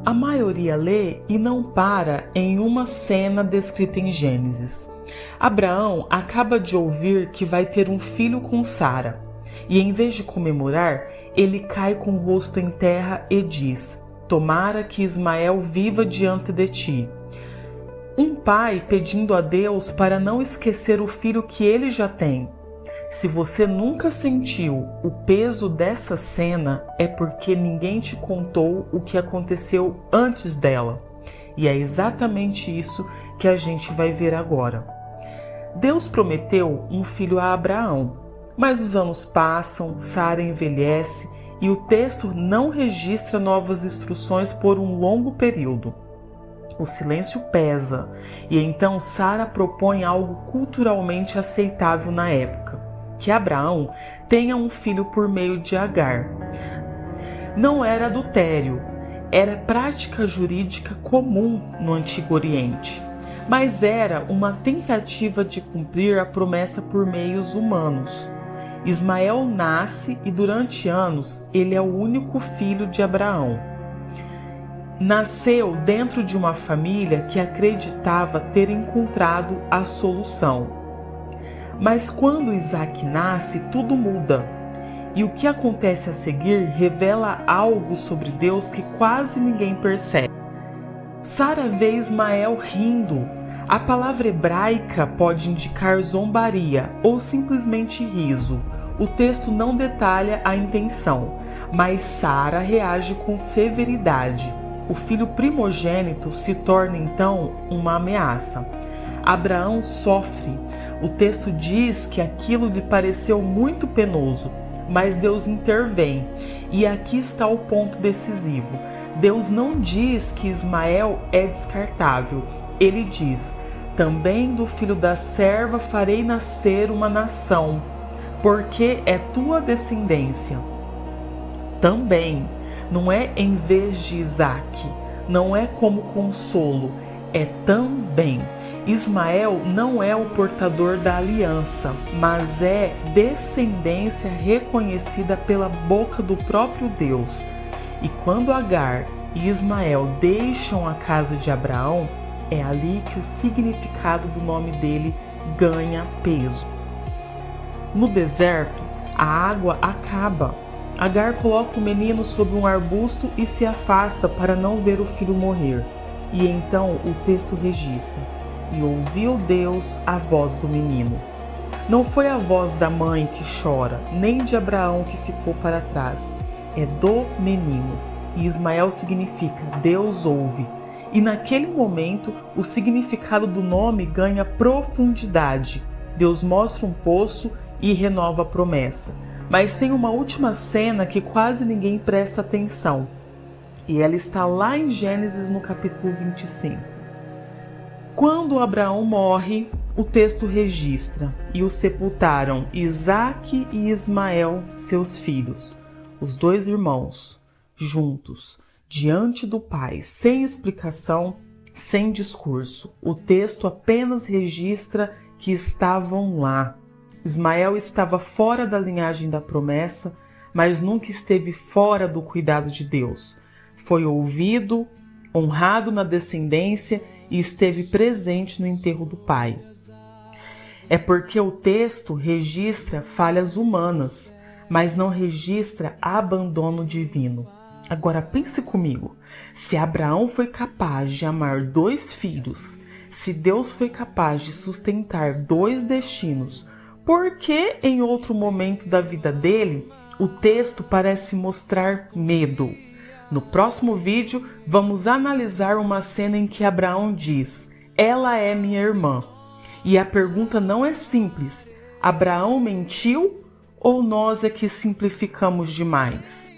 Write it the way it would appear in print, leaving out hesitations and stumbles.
A maioria lê e não para em uma cena descrita em Gênesis. Abraão acaba de ouvir que vai ter um filho com Sara, e em vez de comemorar, ele cai com o rosto em terra e diz: "Tomara que Ismael viva diante de ti." Um pai pedindo a Deus para não esquecer o filho que ele já tem. Se você nunca sentiu o peso dessa cena, é porque ninguém te contou o que aconteceu antes dela. E é exatamente isso que a gente vai ver agora. Deus prometeu um filho a Abraão, mas os anos passam, Sara envelhece e o texto não registra novas instruções por um longo período. O silêncio pesa, e então Sara propõe algo culturalmente aceitável na época: que Abraão tenha um filho por meio de Agar. Não era adultério, era prática jurídica comum no Antigo Oriente, mas era uma tentativa de cumprir a promessa por meios humanos. Ismael nasce e durante anos ele é o único filho de Abraão. Nasceu dentro de uma família que acreditava ter encontrado a solução. Mas quando Isaac nasce, tudo muda. E o que acontece a seguir revela algo sobre Deus que quase ninguém percebe. Sara vê Ismael rindo. A palavra hebraica pode indicar zombaria ou simplesmente riso. O texto não detalha a intenção, mas Sara reage com severidade. O filho primogênito se torna então uma ameaça. Abraão sofre. O texto diz que aquilo lhe pareceu muito penoso, mas Deus intervém. E aqui está o ponto decisivo. Deus não diz que Ismael é descartável. Ele diz: "Também do filho da serva farei nascer uma nação, porque é tua descendência." Também não é em vez de Isaac, não é como consolo, é também. Ismael não é o portador da aliança, mas é descendência reconhecida pela boca do próprio Deus. E quando Agar e Ismael deixam a casa de Abraão, é ali que o significado do nome dele ganha peso. No deserto, a água acaba. Agar coloca o menino sob um arbusto e se afasta para não ver o filho morrer. E então o texto registra: "E ouviu Deus a voz do menino." Não foi a voz da mãe que chora, nem de Abraão que ficou para trás. É do menino. E Ismael significa Deus ouve. E naquele momento, o significado do nome ganha profundidade. Deus mostra um poço e renova a promessa. Mas tem uma última cena que quase ninguém presta atenção. E ela está lá em Gênesis no capítulo 25. Quando Abraão morre, o texto registra: "E o sepultaram Isaque e Ismael, seus filhos, os dois irmãos, juntos, diante do pai, sem explicação, sem discurso." O texto apenas registra que estavam lá. Ismael estava fora da linhagem da promessa, mas nunca esteve fora do cuidado de Deus. Foi ouvido, honrado na descendência e esteve presente no enterro do pai. É porque o texto registra falhas humanas, mas não registra abandono divino. Agora pense comigo, se Abraão foi capaz de amar 2 filhos, se Deus foi capaz de sustentar 2 destinos, por que em outro momento da vida dele o texto parece mostrar medo? No próximo vídeo vamos analisar uma cena em que Abraão diz: "Ela é minha irmã." E a pergunta não é simples: Abraão mentiu ou nós é que simplificamos demais?